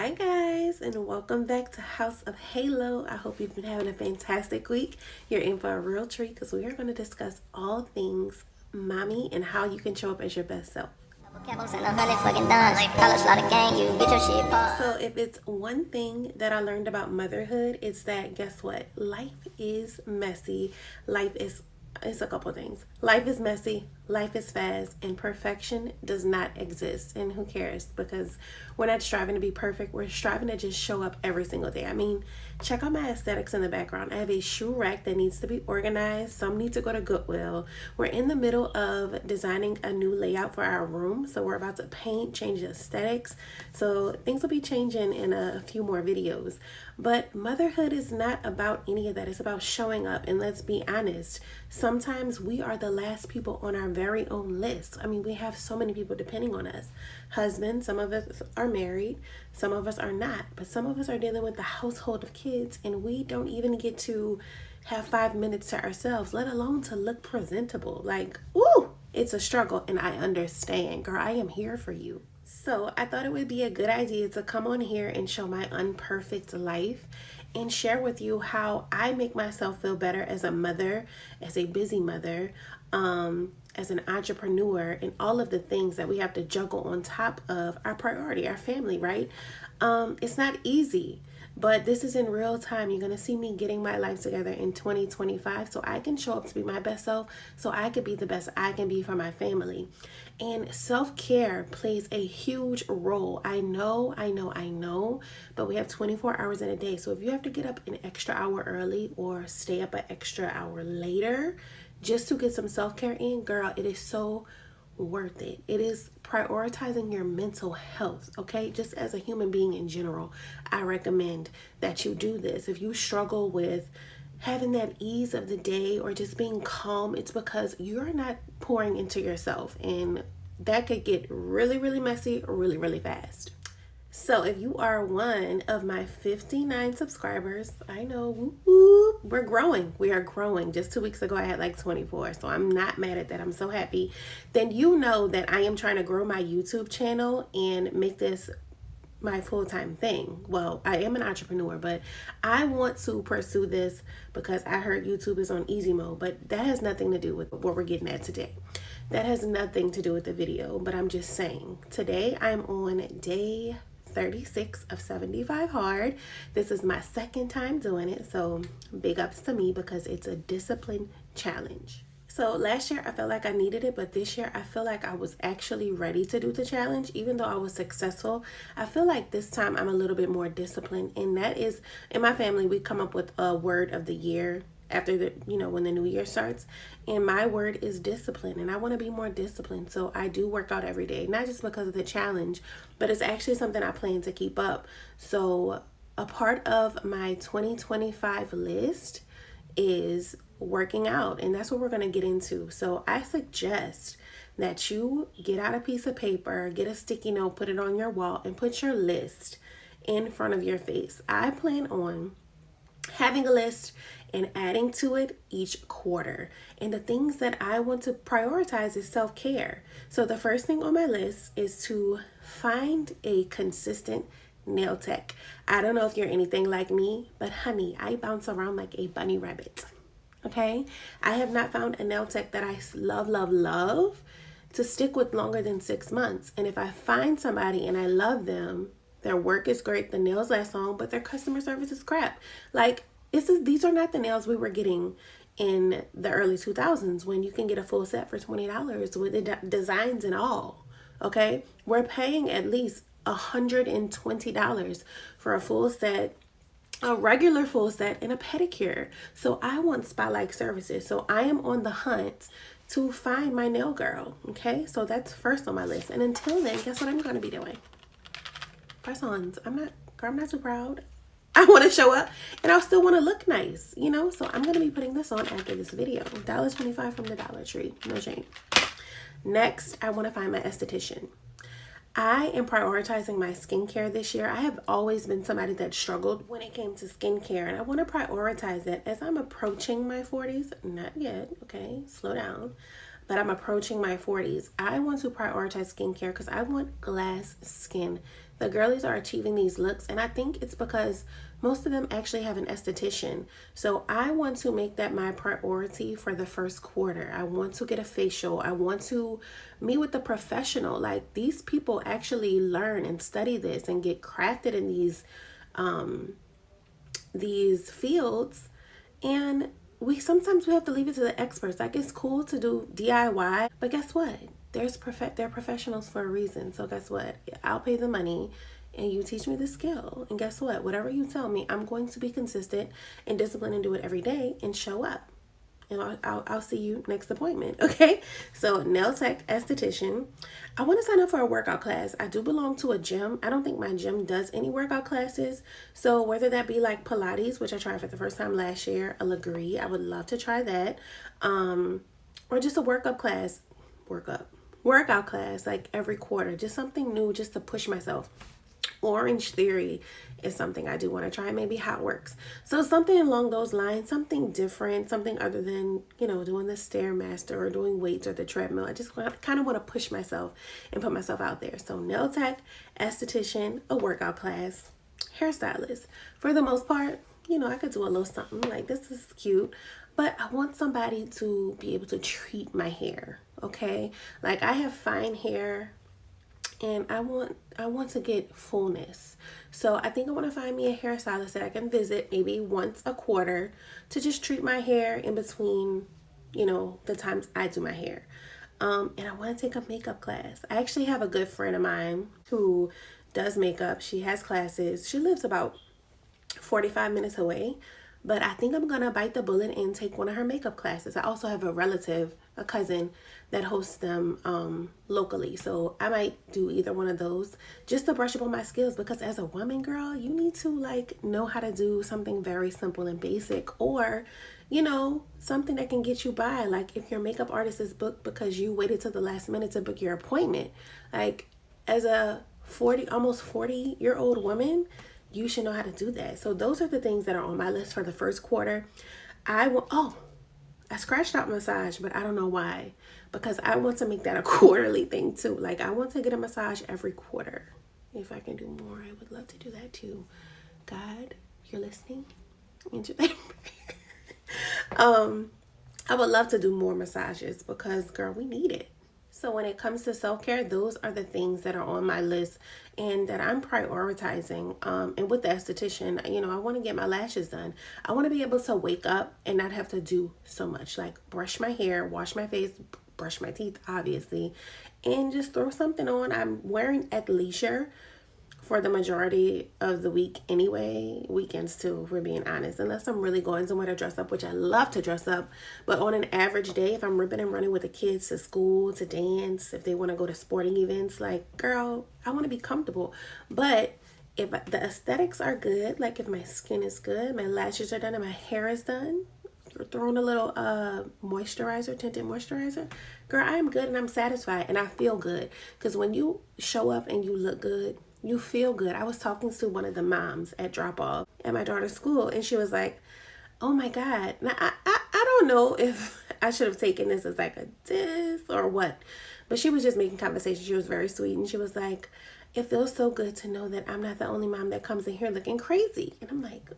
Hi guys, and welcome back to House of Halo. I hope you've been having a fantastic week. You're in for a real treat because we are going to discuss all things mommy and how you can show up as your best self. So if it's one thing that I learned about motherhood, it's that guess what? Life is messy. It's a couple things. Life is messy, life is fast, and perfection does not exist. And who cares? Because we're not striving to be perfect. We're striving to just show up every single day. I mean, check out my aesthetics in the background. I have a shoe rack that needs to be organized. Some need to go to Goodwill. We're in the middle of designing a new layout for our room. So we're about to paint, change the aesthetics. So things will be changing in a few more videos. But motherhood is not about any of that. It's about showing up. And let's be honest, sometimes we are the last people on our very own list. I mean, we have so many people depending on us. Husbands, some of us are married, some of us are not, but some of us are dealing with the household of kids, and we don't even get to have 5 minutes to ourselves, let alone to look presentable. Like, ooh, it's a struggle, and I understand. Girl, I am here for you. So I thought it would be a good idea to come on here and show my unperfect life and share with you how I make myself feel better as a mother, as a busy mother, as an entrepreneur, and all of the things that we have to juggle on top of our priority, our family, right? It's not easy, but this is in real time. You're going to see me getting my life together in 2025 so I can show up to be my best self, so I could be the best I can be for my family. And self-care plays a huge role. I know, but we have 24 hours in a day. So if you have to get up an extra hour early or stay up an extra hour later just to get some self-care in, girl, it is so worth it. It is prioritizing your mental health, okay? Just as a human being in general, I recommend that you do this. If you struggle with having that ease of the day or just being calm, it's because you're not pouring into yourself, and that could get really, really messy really, really fast. So if you are one of my 59 subscribers, I know, whoop, whoop, we're growing. We are growing. Just 2 weeks ago, I had like 24. So I'm not mad at that. I'm so happy. Then you know that I am trying to grow my YouTube channel and make this my full-time thing. Well, I am an entrepreneur, but I want to pursue this because I heard YouTube is on easy mode, but that has nothing to do with what we're getting at today. That has nothing to do with the video, but I'm just saying, today I'm on day 36 of 75 hard. This is my second time doing it, so big ups to me because it's a discipline challenge. So last year I felt like I needed it, but this year I feel like I was actually ready to do the challenge. Even though I was successful, I feel like this time I'm a little bit more disciplined, and that is, in my family, we come up with a word of the year after when the new year starts, and my word is discipline, and I want to be more disciplined. So I do work out every day, not just because of the challenge, but it's actually something I plan to keep up. So a part of my 2025 list is working out, and that's what we're going to get into. So I suggest that you get out a piece of paper, get a sticky note, put it on your wall, and put your list in front of your face. I plan on having a list and adding to it each quarter. And the things that I want to prioritize is self-care. So the first thing on my list is to find a consistent nail tech. I don't know if you're anything like me, but honey, I bounce around like a bunny rabbit. Okay? I have not found a nail tech that I love to stick with longer than 6 months. And if I find somebody and I love them, their work is great, the nails last long, but their customer service is crap. Like, these are not the nails we were getting in the early 2000s when you can get a full set for $20 with the designs and all. Okay? We're paying at least $120 for a full set, a regular full set, and a pedicure. So I want spa-like services. So I am on the hunt to find my nail girl. Okay? So that's first on my list. And until then, guess what I'm going to be doing? Press-ons. I'm not too proud. I want to show up, and I still want to look nice, so I'm going to be putting this on after this video. $1.25 from the Dollar Tree, no shame. Next, I want to find my esthetician. I am prioritizing my skincare this year. I have always been somebody that struggled when it came to skincare, and I want to prioritize it as I'm approaching my 40s. Not yet, okay, slow down. But I'm approaching my 40s. I want to prioritize skincare because I want glass skin the girlies are achieving these looks, and I think it's because most of them actually have an esthetician. So I want to make that my priority for the first quarter. I want to get a facial. I want to meet with the professional. Like, these people actually learn and study this and get crafted in these fields, and we sometimes we have to leave it to the experts. Like, it's cool to do DIY, but guess what? They're professionals for a reason. So guess what? I'll pay the money and you teach me the skill. And guess what? Whatever you tell me, I'm going to be consistent and disciplined and do it every day and show up. And I'll see you next appointment. Okay. So nail tech, esthetician. I want to sign up for a workout class. I do belong to a gym. I don't think my gym does any workout classes. So whether that be like Pilates, which I tried for the first time last year, a Legree, I would love to try that. Or just a workout class, like every quarter, just something new, just to push myself. Orange Theory is something I do want to try, maybe Hot Works. So something along those lines, something different, something other than, doing the Stairmaster or doing weights or the treadmill. I just kind of want to push myself and put myself out there. So nail tech, esthetician, a workout class, hairstylist. For the most part, I could do a little something like, this is cute, but I want somebody to be able to treat my hair, okay? Like, I have fine hair, and I want to get fullness. So I think I want to find me a hairstylist that I can visit maybe once a quarter to just treat my hair in between, the times I do my hair. And I want to take a makeup class. I actually have a good friend of mine who does makeup. She has classes. She lives about 45 minutes away. But I think I'm going to bite the bullet and take one of her makeup classes. I also have a cousin that hosts them locally. So I might do either one of those just to brush up on my skills, because as a woman, girl, you need to know how to do something very simple and basic, or, something that can get you by. Like, if your makeup artist is booked because you waited till the last minute to book your appointment, like, as a almost 40-year-old woman, you should know how to do that. So those are the things that are on my list for the first quarter. I scratched out massage, but I don't know why, because I want to make that a quarterly thing too. Like, I want to get a massage every quarter. If I can do more, I would love to do that too. God, if you're listening, into that. I would love to do more massages because, girl, we need it. So when it comes to self-care, those are the things that are on my list and that I'm prioritizing. And with the esthetician, I want to get my lashes done. I want to be able to wake up and not have to do so much, like brush my hair, wash my face, brush my teeth, obviously, and just throw something on. I'm wearing athleisure for the majority of the week anyway, weekends too, if we're being honest, unless I'm really going somewhere to dress up, which I love to dress up. But on an average day, if I'm ripping and running with the kids to school, to dance, if they want to go to sporting events, like, girl, I want to be comfortable. But if the aesthetics are good, like if my skin is good, my lashes are done, and my hair is done, throwing a little tinted moisturizer, girl, I am good and I'm satisfied and I feel good. Because when you show up and you look good, you feel good. I was talking to one of the moms at drop off at my daughter's school, and she was like, oh my God. Now, I don't know if I should have taken this as like a diss or what, but she was just making conversation. She was very sweet, and she was like, it feels so good to know that I'm not the only mom that comes in here looking crazy. And I'm like,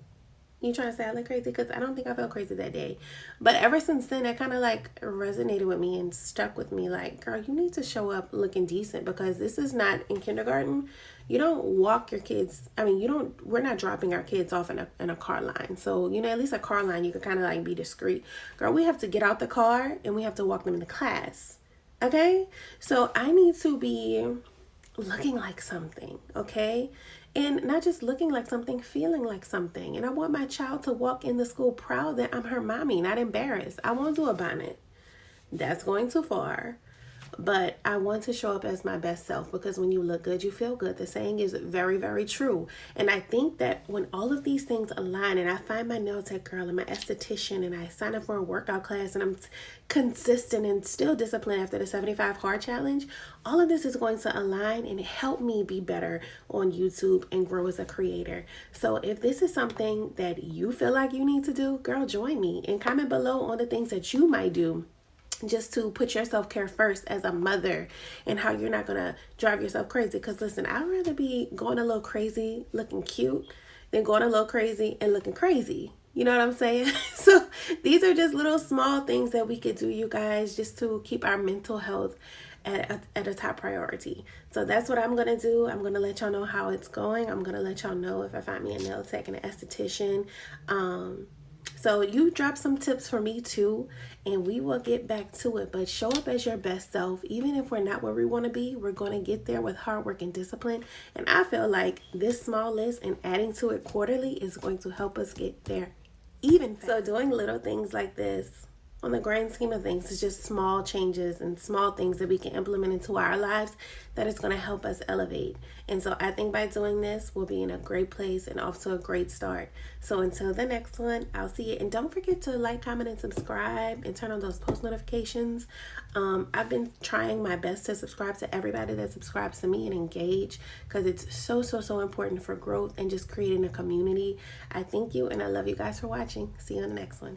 you trying to say I look crazy? Because I don't think I felt crazy that day. But ever since then, that kind of resonated with me and stuck with me. Like, girl, you need to show up looking decent, because this is not in kindergarten. You don't walk your kids. We're not dropping our kids off in a car line. So, at least a car line, you can kind of be discreet. Girl, we have to get out the car and we have to walk them into class. Okay? So I need to be looking like something, okay? And not just looking like something, feeling like something. And I want my child to walk in the school proud that I'm her mommy, not embarrassed. I won't do a bonnet. That's going too far. But I want to show up as my best self, because when you look good, you feel good. The saying is very, very true. And I think that when all of these things align, and I find my nail tech girl and my esthetician, and I sign up for a workout class, and I'm consistent and still disciplined after the 75 hard challenge, all of this is going to align and help me be better on YouTube and grow as a creator. So if this is something that you feel like you need to do, girl, join me and comment below on the things that you might do just to put your self-care first as a mother, and how you're not going to drive yourself crazy. Because listen, I'd rather be going a little crazy looking cute than going a little crazy and looking crazy. You know what I'm saying? So these are just little small things that we could do, you guys, just to keep our mental health at a top priority. So that's what I'm going to do. I'm going to let y'all know how it's going. I'm going to let y'all know if I find me a nail tech and an esthetician. So you drop some tips for me too, and we will get back to it. But show up as your best self. Even if we're not where we want to be, we're going to get there with hard work and discipline. And I feel like this small list and adding to it quarterly is going to help us get there even faster. So doing little things like this, on the grand scheme of things, it's just small changes and small things that we can implement into our lives that is going to help us elevate. And so I think by doing this, we'll be in a great place and off to a great start. So until the next one, I'll see you. And don't forget to like, comment, and subscribe, and turn on those post notifications. I've been trying my best to subscribe to everybody that subscribes to me and engage, because it's so important for growth and just creating a community. I thank you, and I love you guys for watching. See you on the next one.